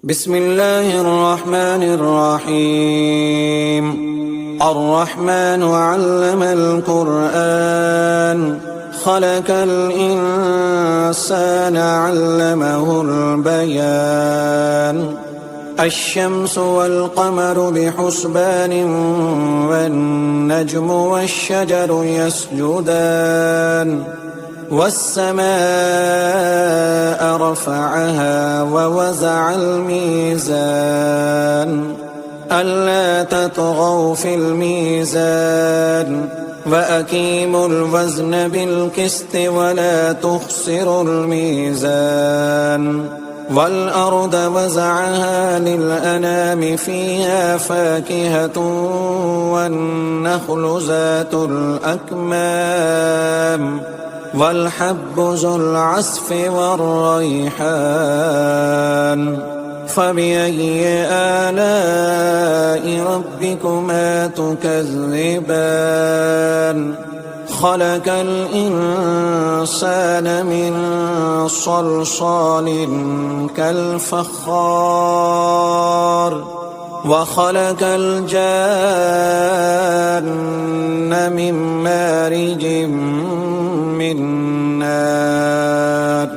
بسم الله الرحمن الرحيم. الرحمن علم القرآن خلق الإنسان علمه البيان. الشمس والقمر بحسبان والنجم والشجر يسجدان والسماء رفعها ووزع الميزان ألا تطغوا في الميزان وأقيموا الوزن بالقسط ولا تخسروا الميزان. والأرض وزعها للأنام فيها فاكهة والنخل ذات الأكمام والحب ذو العصف والريحان. فبأي آلاء ربكما تكذبان؟ خلق الإنسان من صلصال كالفخار وخلق الجان من مارج من نار.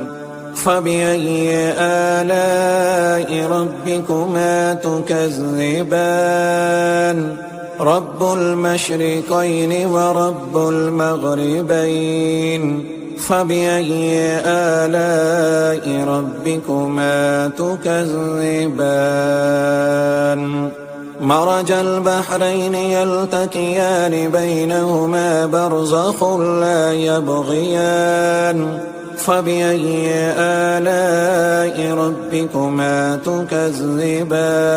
فبأي آلاء ربكما تكذبان؟ رب المشرقين ورب المغربين. فبأي آلاء ربكما تكذبان؟ مرج البحرين يلتقيان بينهما برزخ لا يبغيان. فبأي آلاء ربكما تكذبان؟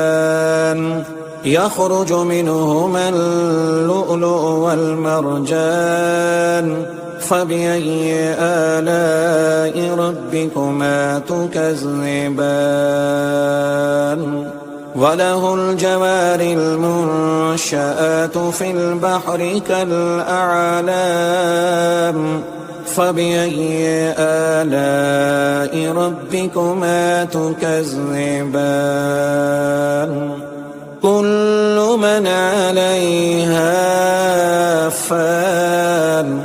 يخرج منهما اللؤلؤ والمرجان. فبأي آلاء ربكما تكذبان؟ وله الجوار المنشآت في البحر كالأعلام. فبأي آلاء ربكما تكذبان؟ كل من عليها فان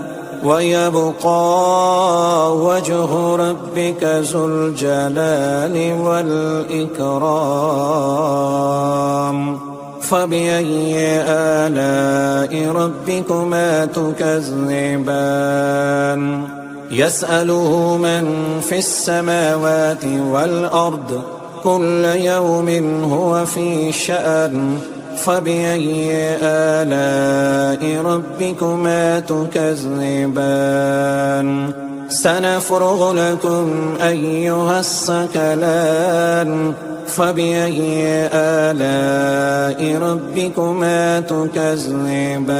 ويبقى وجه ربك ذو الجلال والإكرام. فبأي آلاء ربكما تكذبان؟ يسأله من في السماوات والأرض كل يوم هو في شأن. فبأي آلاء ربكما تكذبان؟ سنفرغ لكم أيها الثقلان. فبأي آلاء ربكما تكذبان؟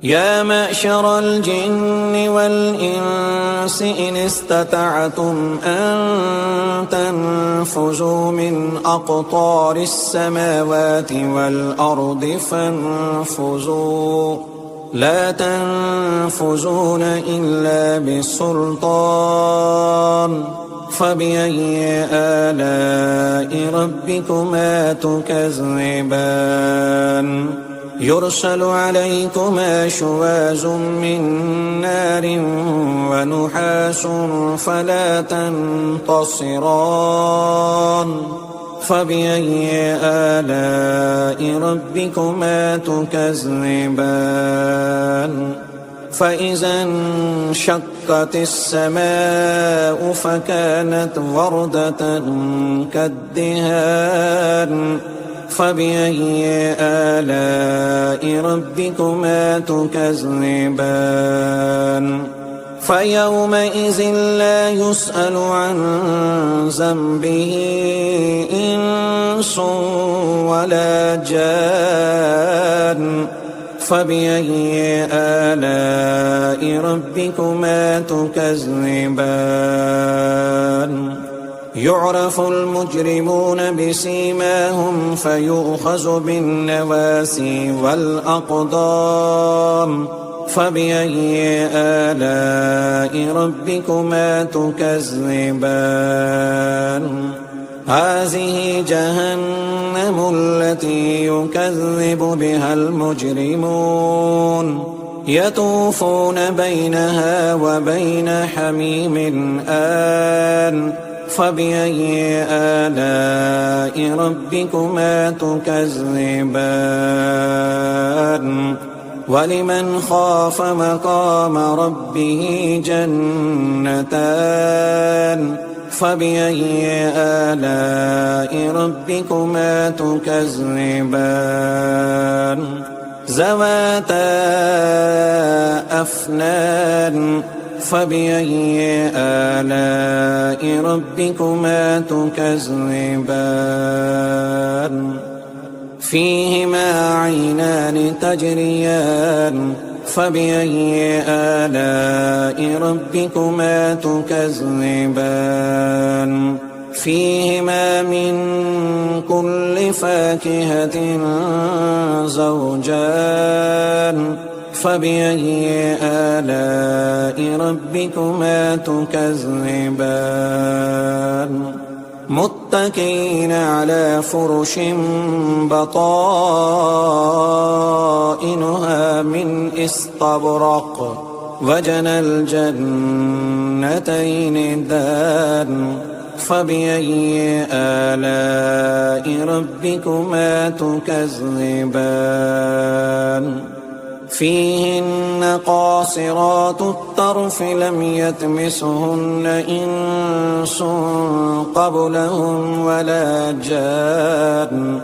يا معشر الجن والإنس إن استطعتم أن تنفذوا من أقطار السماوات والأرض فانفذوا لا تنفذون إلا بسلطان. فبأي آلاء ربكما تكذبان؟ يرسل عليكما شواظ من نار ونحاس فلا تنتصران. فبأي آلاء ربكما تكذبان؟ فإذا انشقت السماء فكانت وردة كالدهان. فبأي آلاء ربكما تكذبان؟ فيومئذ لا يسأل عن ذنبه إنس ولا جان. فبأي آلاء ربكما تكذبان؟ يعرف المجرمون بسيماهم فيؤخذ بالنواسي والأقدام. فبأي آلاء ربكما تكذبان هذه جهنم التي يكذب بها المجرمون يطوفون بينها وبين حميم آن فبأي آلاء ربكما تكذبان ولمن خاف مقام ربه جنتان فبأي آلاء ربكما تكذبان ذواتا أفنان فبأي آلاء ربكما تكذبان فيهما عينان تجريان فبأي آلاء ربكما تكذبان فيهما من كل فاكهة زوجان فبأي آلاء ربكما تكذبان متكئين على فرش بطائنها من استبرق وجنى الجنتين دان فبأي آلاء ربكما تكذبان فيهن قاصرات الطرف لم يطمثهن إنس قبلهم ولا جان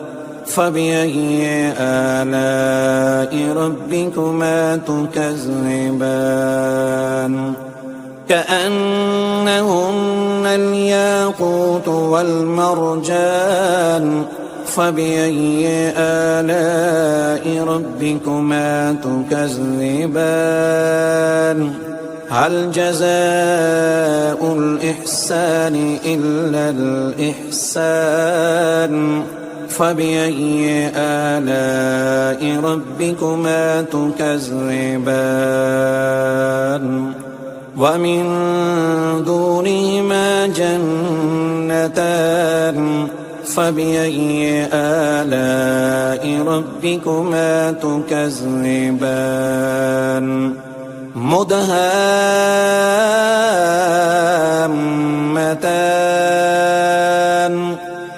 فبأي آلاء ربكما تكذبان كأنهن الياقوت والمرجان فبأي آلاء ربكما تكذبان هل جزاء الإحسان إلا الإحسان فبأي آلاء ربكما تكذبان ومن دونهما جنتان فبأي آلاء ربكما تكذبان مدهامتان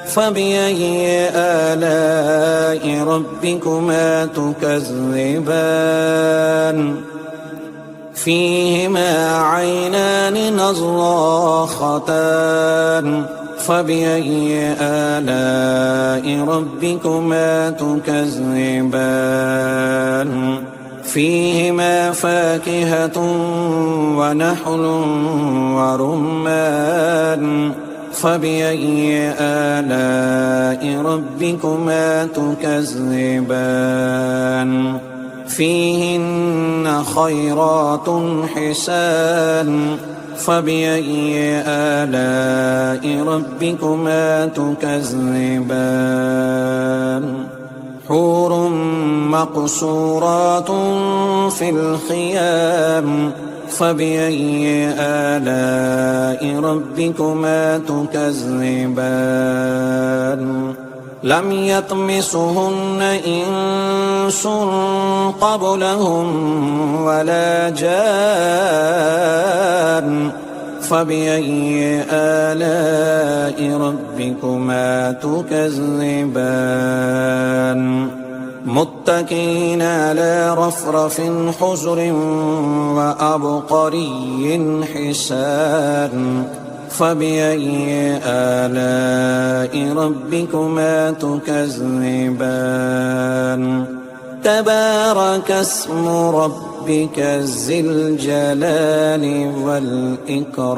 فبأي آلاء ربكما تكذبان فيهما عينان نضاختان فبأي آلاء ربكما تكذبان فيهما فاكهة ونحل ورمان فبأي آلاء ربكما تكذبان فيهن خيرات حسان فبأي آلاء ربكما تكذبان حور مقصورات في الخيام فبأي آلاء ربكما تكذبان لم يطمثهن إنس قبلهم ولا جان فبأي آلاء ربكما تكذبان متكئين على رفرف حجر وأبقري حسان فبأي آلاء ربكما تكذبان تبارك اسم ربك ذي الجلال والإكرام